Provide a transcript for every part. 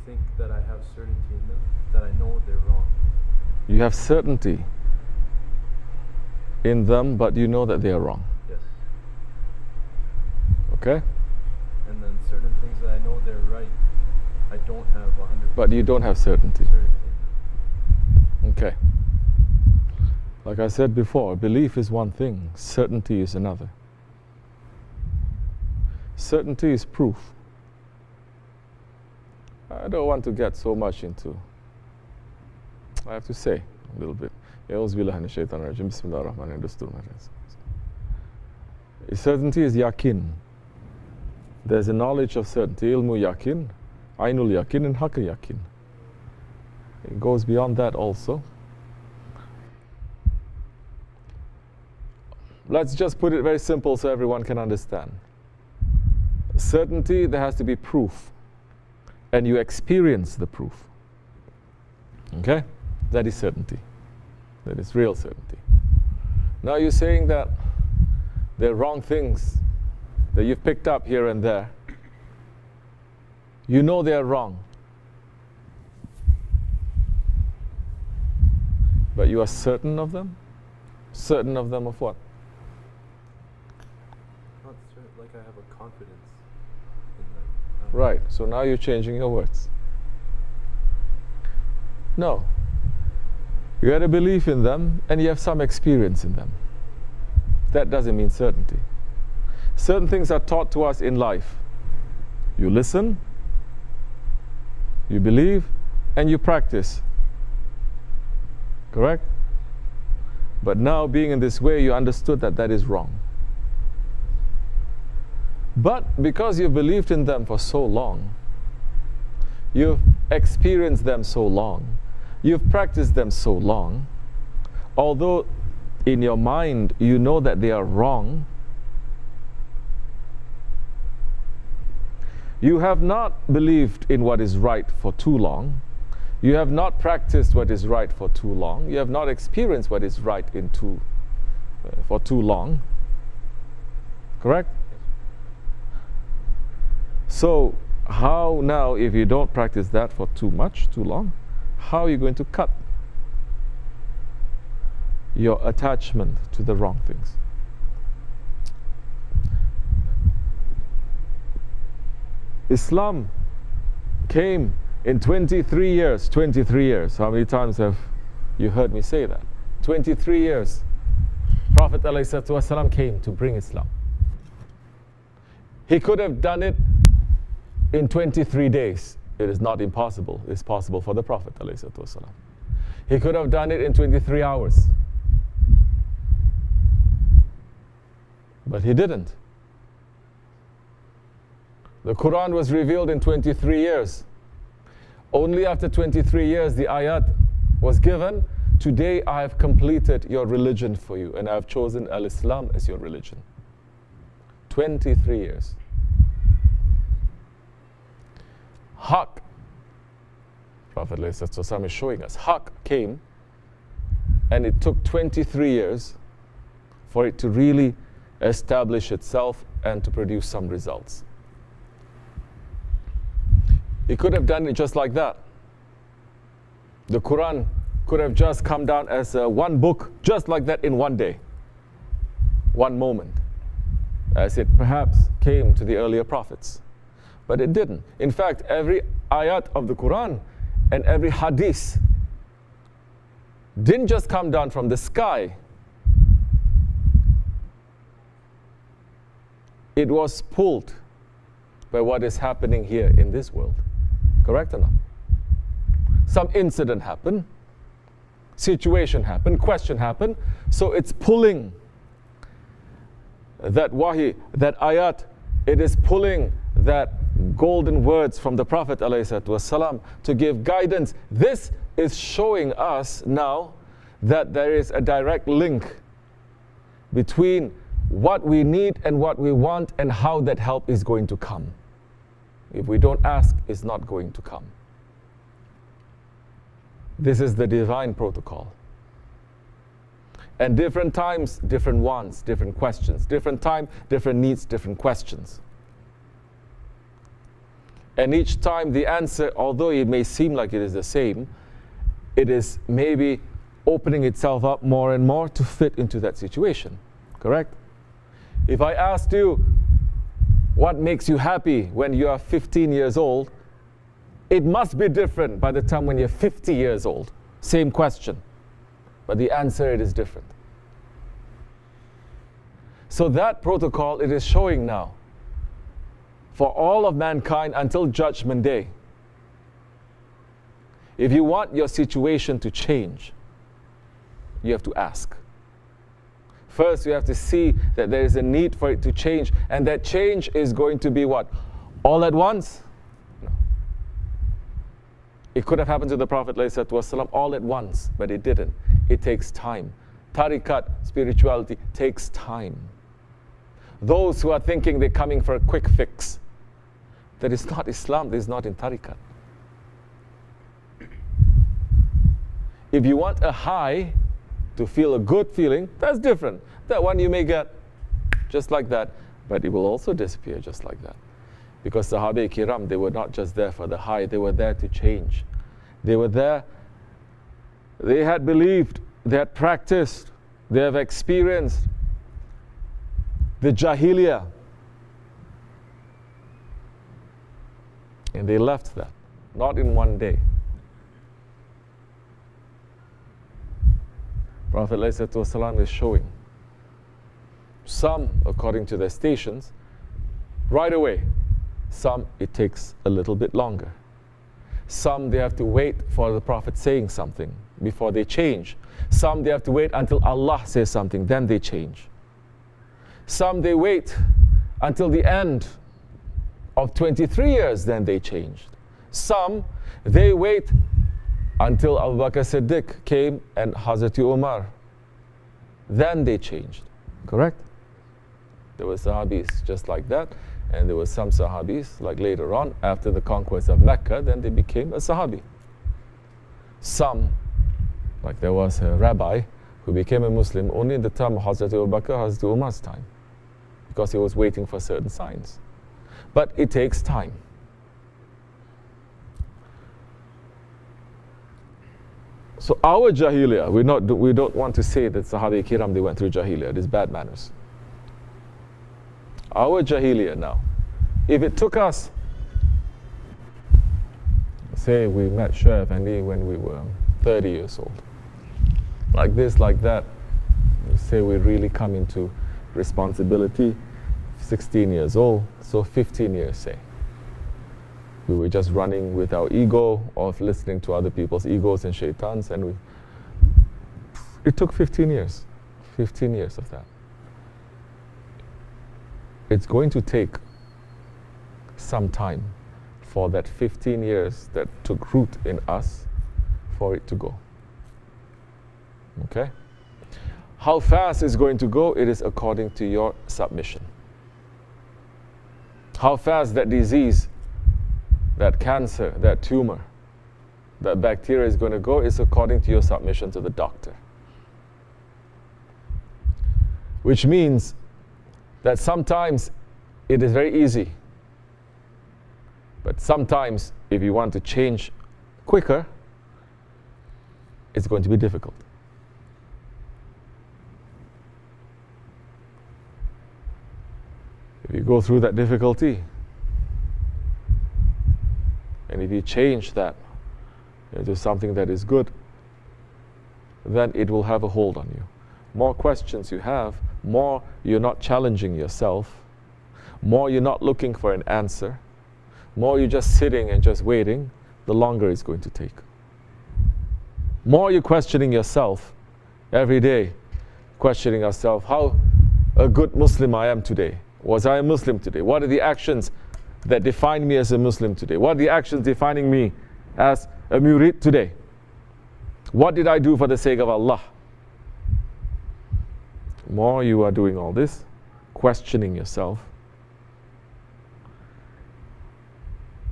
think that I have certainty in them, that I know they're wrong. You have certainty in them, but you know that they are wrong. Yes. Okay? And then certain things that I know they're right, I don't have 100%. But you don't have certainty. Okay. Like I said before, belief is one thing, certainty is another. Certainty is proof. I don't want to get so much into, I have to say a little bit. Certainty is yakin. There's a knowledge of certainty, ilmu yakin, ainul yakin, and haqq yakin. It goes beyond that also. Let's just put it very simple so everyone can understand. Certainty, there has to be proof. And you experience the proof. Okay? That is certainty. That is real certainty. Now you're saying that there are wrong things that you've picked up here and there. You know they are wrong. But you are certain of them? Certain of them of what? Not certain, like I have a confidence in them. Right, so now you're changing your words. No. You had a belief in them and you have some experience in them. That doesn't mean certainty. Certain things are taught to us in life. You listen, you believe, and you practice. Correct? But now, being in this way, you understood that that is wrong. But because you've believed in them for so long, you've experienced them so long, you've practiced them so long, although in your mind you know that they are wrong, you have not believed in what is right for too long. You have not practiced what is right for too long. You have not experienced what is right for too long. Correct? So, how now, if you don't practice that for too long, how are you going to cut your attachment to the wrong things? Islam came in 23 years. 23 years. How many times have you heard me say that? 23 years. Prophet ﷺ came to bring Islam. He could have done it in 23 days. It is not impossible. It's possible for the Prophet ﷺ. He could have done it in 23 hours. But he didn't. The Quran was revealed in 23 years. Only after 23 years the ayat was given, today I have completed your religion for you and I have chosen al-Islam as your religion. 23 years. Haqq, Prophet ﷺ is showing us, Haqq came and it took 23 years for it to really establish itself and to produce some results. He could have done it just like that. The Quran could have just come down as one book, just like that in one day, one moment, as it perhaps came to the earlier prophets. But it didn't. In fact, every ayat of the Quran and every hadith didn't just come down from the sky. It was pulled by what is happening here in this world. Correct or not? Some incident happened, situation happened, question happened, so it's pulling that wahi, that ayat, it is pulling that golden words from the Prophet ﷺ to give guidance. This is showing us now that there is a direct link between what we need and what we want and how that help is going to come. If we don't ask, it's not going to come. This is the divine protocol. And different times, different wants, different questions. Different time, different needs, different questions. And each time the answer, although it may seem like it is the same, it is maybe opening itself up more and more to fit into that situation. Correct? If I asked you, what makes you happy when you are 15 years old, it must be different by the time when you're 50 years old. Same question. But the answer, it is different. So that protocol, it is showing now for all of mankind until Judgment Day. If you want your situation to change, you have to ask. First, you have to see that there is a need for it to change, and that change is going to be what? All at once? No. It could have happened to the Prophet ﷺ all at once, but it didn't. It takes time. Tariqat, spirituality, takes time. Those who are thinking they're coming for a quick fix, that is not Islam, that is not in Tariqat. If you want a high, to feel a good feeling, that's different. That one you may get just like that, but it will also disappear just like that. Because Sahaba Kiram, they were not just there for the high, they were there to change. They were there, they had believed, they had practiced, they have experienced the Jahiliyyah. And they left that, not in one day. Prophet ﷺ is showing some, according to their stations, right away. Some, it takes a little bit longer. Some, they have to wait for the Prophet saying something before they change. Some, they have to wait until Allah says something, then they change. Some, they wait until the end of 23 years, then they changed. Some, they wait until Abu Bakr Siddiq came and Hazrat Umar. Then they changed. Correct? There were Sahabis just like that, and there were some Sahabis, like later on, after the conquest of Mecca, then they became a Sahabi. Some, like there was a rabbi who became a Muslim only in the time of Hazrat Abu Bakr, Hazrat Umar's time, because he was waiting for certain signs. But it takes time. So our Jahiliyyah, we don't want to say that Sahaba Kiram, they went through Jahiliyyah. It is bad manners. Our Jahiliyyah now, if it took us, say we met Shaykh Effendi when we were 30 years old, like this, like that, say we really come into responsibility, 16 years old, so 15 years, say. We were just running with our ego, of listening to other people's egos and shaitans, and it took 15 years. 15 years of that. It's going to take some time for that 15 years that took root in us, for it to go. Okay? How fast it's going to go, it is according to your submission. How fast that disease, that cancer, that tumor, that bacteria is going to go is according to your submission to the doctor. Which means that sometimes it is very easy. But sometimes if you want to change quicker, it's going to be difficult. If you go through that difficulty, and if you change that into something that is good, then it will have a hold on you. More questions you have, more you're not challenging yourself, more you're not looking for an answer, more you're just sitting and just waiting, the longer it's going to take. More you're questioning yourself every day, questioning yourself, how a good Muslim I am today. Was I a Muslim today? What are the actions that define me as a Muslim today? What are the actions defining me as a murid today? What did I do for the sake of Allah? More you are doing all this, questioning yourself,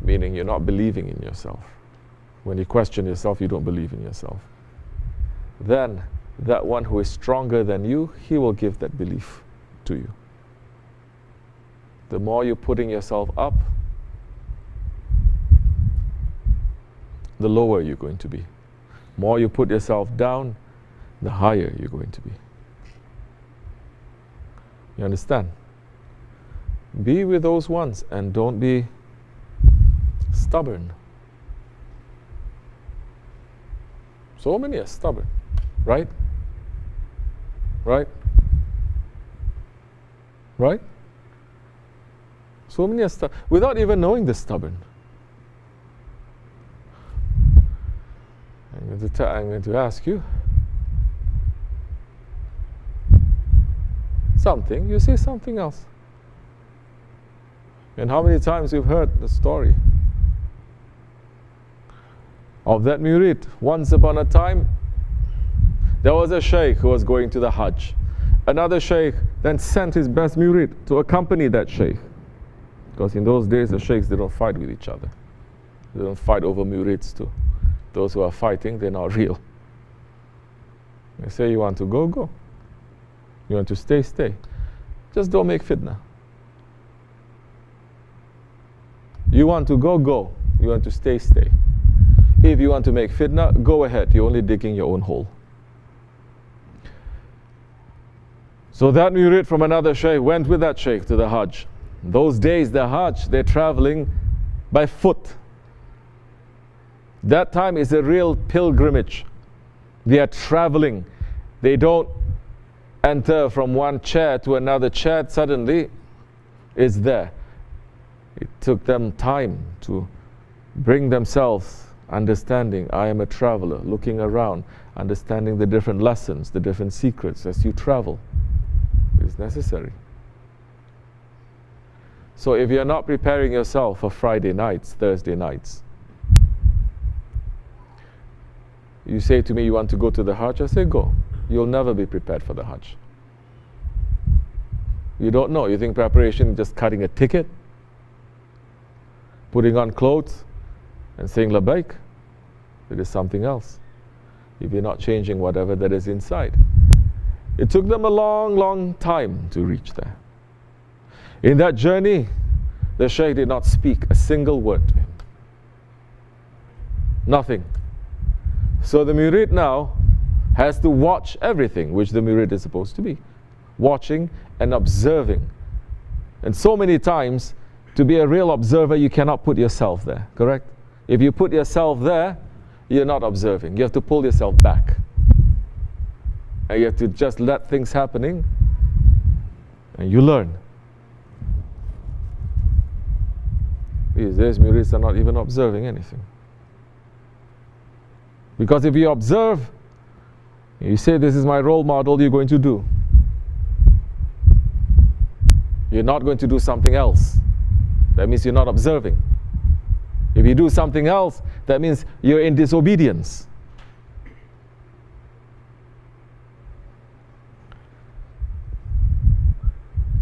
meaning you're not believing in yourself. When you question yourself, you don't believe in yourself. Then that one who is stronger than you, he will give that belief to you. The more you're putting yourself up, the lower you're going to be. More you put yourself down, the higher you're going to be. You understand? Be with those ones and don't be stubborn. So many are stubborn, right? Right? Right? So many are stubborn without even knowing they're stubborn. I'm going to ask you something, you say something else. And how many times you've heard the story of that murid? Once upon a time, there was a sheikh who was going to the Hajj. Another sheikh then sent his best murid to accompany that sheikh. Because in those days, the sheikhs, they don't fight with each other. They don't fight over murids too. Those who are fighting, they're not real. They say, you want to go, go. You want to stay, stay. Just don't make fitna. You want to go, go. You want to stay, stay. If you want to make fitna, go ahead. You're only digging your own hole. So that murid from another sheikh went with that sheikh to the Hajj. Those days, the Hajj, they're traveling by foot. That time is a real pilgrimage. They are traveling. They don't enter from one chair to another chair. Suddenly, it's there. It took them time to bring themselves understanding. I am a traveler, looking around, understanding the different lessons, the different secrets as you travel. It is necessary. So if you're not preparing yourself for Friday nights, Thursday nights, you say to me, you want to go to the Hajj? I say, go. You'll never be prepared for the Hajj. You don't know. You think preparation is just cutting a ticket, putting on clothes, and saying labbaik? It is something else. If you're not changing whatever that is inside. It took them a long, long time to reach there. In that journey, the Shaykh did not speak a single word to him. Nothing. So the murid now has to watch everything which the murid is supposed to be. Watching and observing. And so many times, to be a real observer, you cannot put yourself there, correct? If you put yourself there, you're not observing. You have to pull yourself back. And you have to just let things happening, and you learn. These days, murids are not even observing anything. Because if you observe, you say, this is my role model, you're going to do. You're not going to do something else. That means you're not observing. If you do something else, that means you're in disobedience.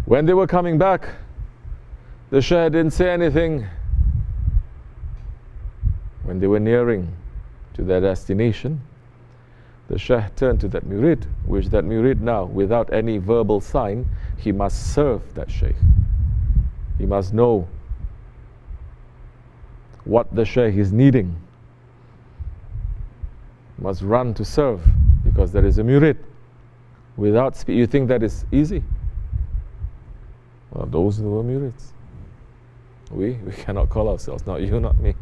When they were coming back, the Shaykh didn't say anything. When they were nearing to their destination, the Shaykh turned to that murid, which that murid now, without any verbal sign, he must serve that Shaykh. He must know what the Shaykh is needing. He must run to serve, because there is a murid. Without you think that is easy? Well, those were murids. We cannot call ourselves, not you, not me.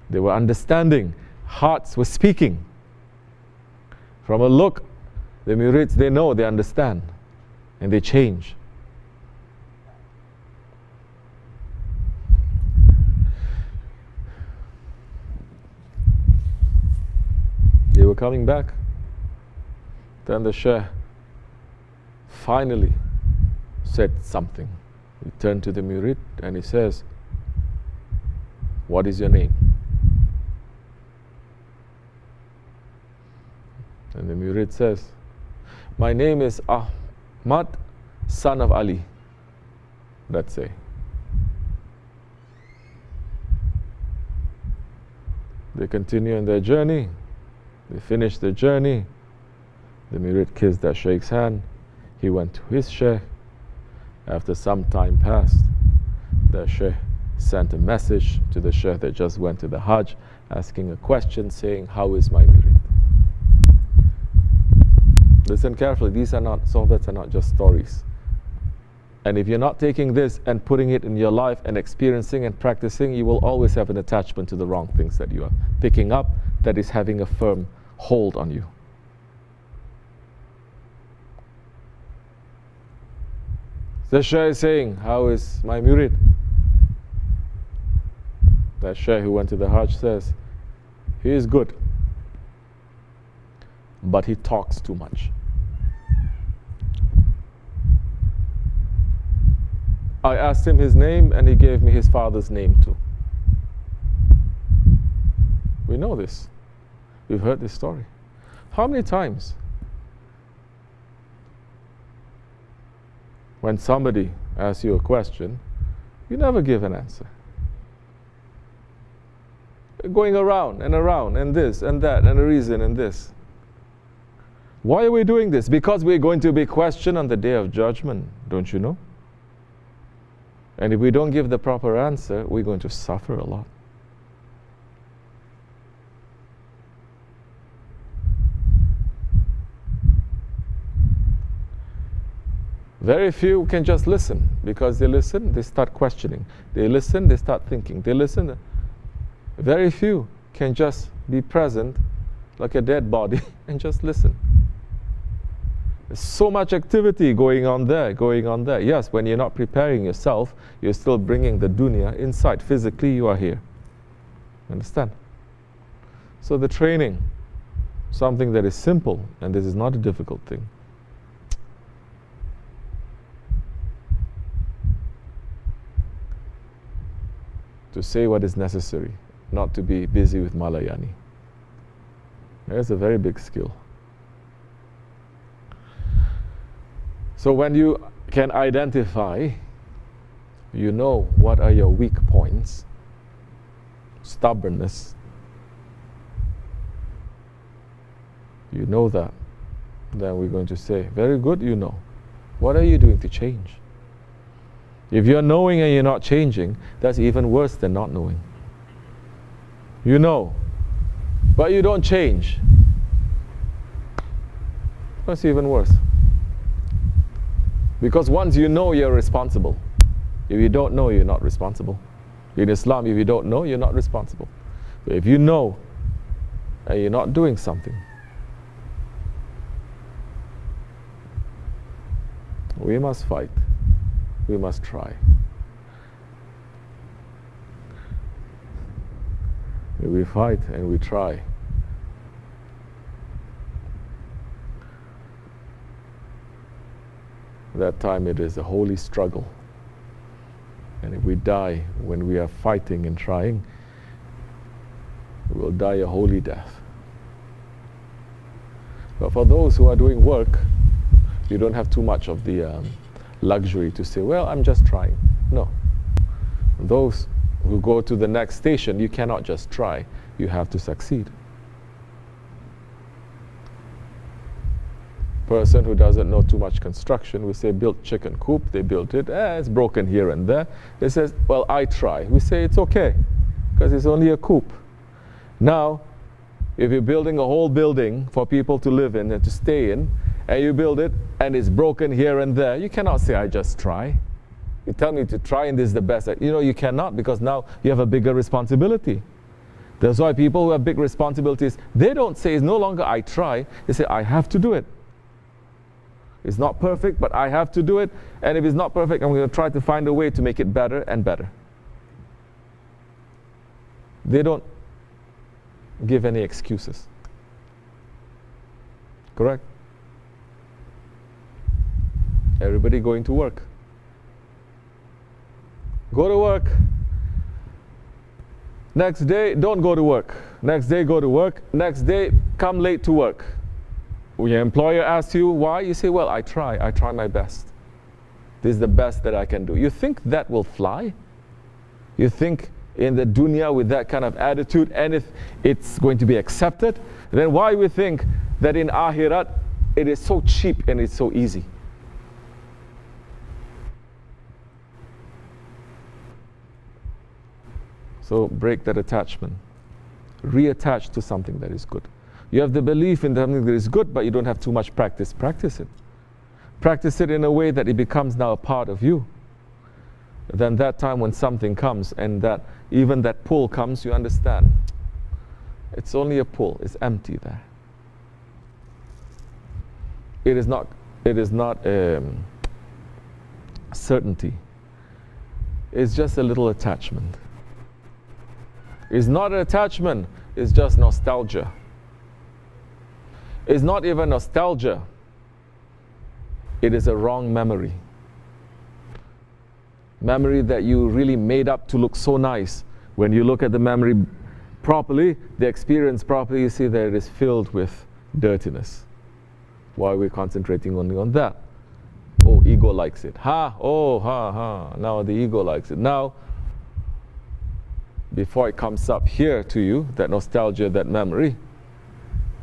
They were understanding. Hearts were speaking. From a look, the murids, they know, they understand, and they change. They were coming back. Then the Shaykh finally said something. He turned to the murid and he says, what is your name? And the murid says, my name is Ahmad, son of Ali. Let's say. They continue on their journey. They finish their journey. The murid kissed that Shaykh's hand. He went to his Shaykh. After some time passed, the Shaykh sent a message to the sheikh that just went to the Hajj, asking a question saying, how is my murid? Listen carefully, some of that are not just stories. And if you're not taking this and putting it in your life and experiencing and practicing, you will always have an attachment to the wrong things that you are picking up that is having a firm hold on you. The Shaykh is saying, how is my murid? That Shaykh who went to the Hajj says, he is good, but he talks too much. I asked him his name and he gave me his father's name too. We know this. We've heard this story. How many times when somebody asks you a question, you never give an answer? Going around and this and that and a reason and this. Why are we doing this? Because we're going to be questioned on the day of judgment, don't you know? And if we don't give the proper answer, we're going to suffer a lot. Very few can just listen. Because they listen, they start questioning. They listen, they start thinking. They listen. Very few can just be present like a dead body and just listen. There's so much activity going on there. Yes, when you're not preparing yourself, you're still bringing the dunya inside. Physically, you are here. Understand? So the training, something that is simple, and this is not a difficult thing. To say what is necessary, not to be busy with Malayani. There's a very big skill. So when you can identify, you know what are your weak points, stubbornness, you know that, then we're going to say, very good, you know. What are you doing to change? If you're knowing and you're not changing, that's even worse than not knowing. You know, but you don't change. That's even worse. Because once you know, you're responsible. If you don't know, you're not responsible. In Islam, if you don't know, you're not responsible. But if you know and you're not doing something, we must fight. We must try. We fight and we try. That time it is a holy struggle. And if we die when we are fighting and trying, we will die a holy death. But for those who are doing work, you don't have too much of the luxury to say, well, I'm just trying. No. Those who go to the next station, you cannot just try. You have to succeed. Person who doesn't know too much construction, we say built chicken coop, they built it, it's broken here and there. They says, well, I try. We say it's okay, because it's only a coop. Now, if you're building a whole building for people to live in and to stay in, and you build it and it's broken here and there, you cannot say, I just try. You tell me to try and this is the best. You cannot, because now you have a bigger responsibility. That's why people who have big responsibilities, they don't say it's no longer I try, they say I have to do it. It's not perfect, but I have to do it. And if it's not perfect, I'm going to try to find a way to make it better and better. They don't give any excuses. Correct? Everybody going to work. Go to work. Next day, don't go to work. Next day, go to work. Next day, come late to work. When your employer asks you why, you say, well, I try my best. This is the best that I can do. You think that will fly? You think in the dunya with that kind of attitude, and if it's going to be accepted, then why we think that in akhirat it is so cheap and it's so easy? So break that attachment. Reattach to something that is good. You have the belief in something that is good, but you don't have too much practice. Practice it. Practice it in a way that it becomes now a part of you. Then that time when something comes and that even that pull comes, you understand. It's only a pull. It's empty there. It is not certainty. It's just a little attachment. It's not an attachment. It's just nostalgia. It's not even nostalgia. It is a wrong memory. Memory that you really made up to look so nice. When you look at the memory properly, the experience properly, you see that it is filled with dirtiness. Why are we concentrating only on that? Oh, ego likes it. Now the ego likes it. Now, before it comes up here to you, that nostalgia, that memory,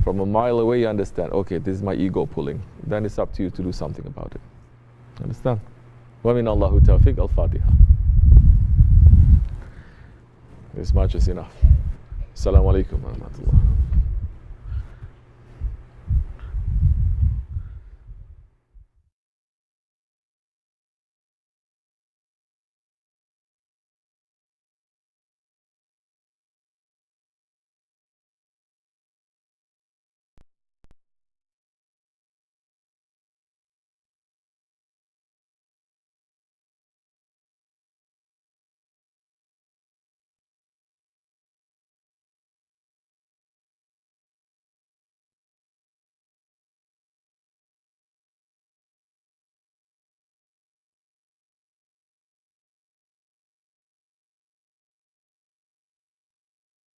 from a mile away you understand, okay, this is my ego pulling. Then it's up to you to do something about it. Understand? وَمِنَ اللَّهُ تَوْفِيقْ Al-Fatiha. This much is enough. Assalamu alaikum wa rahmatullah.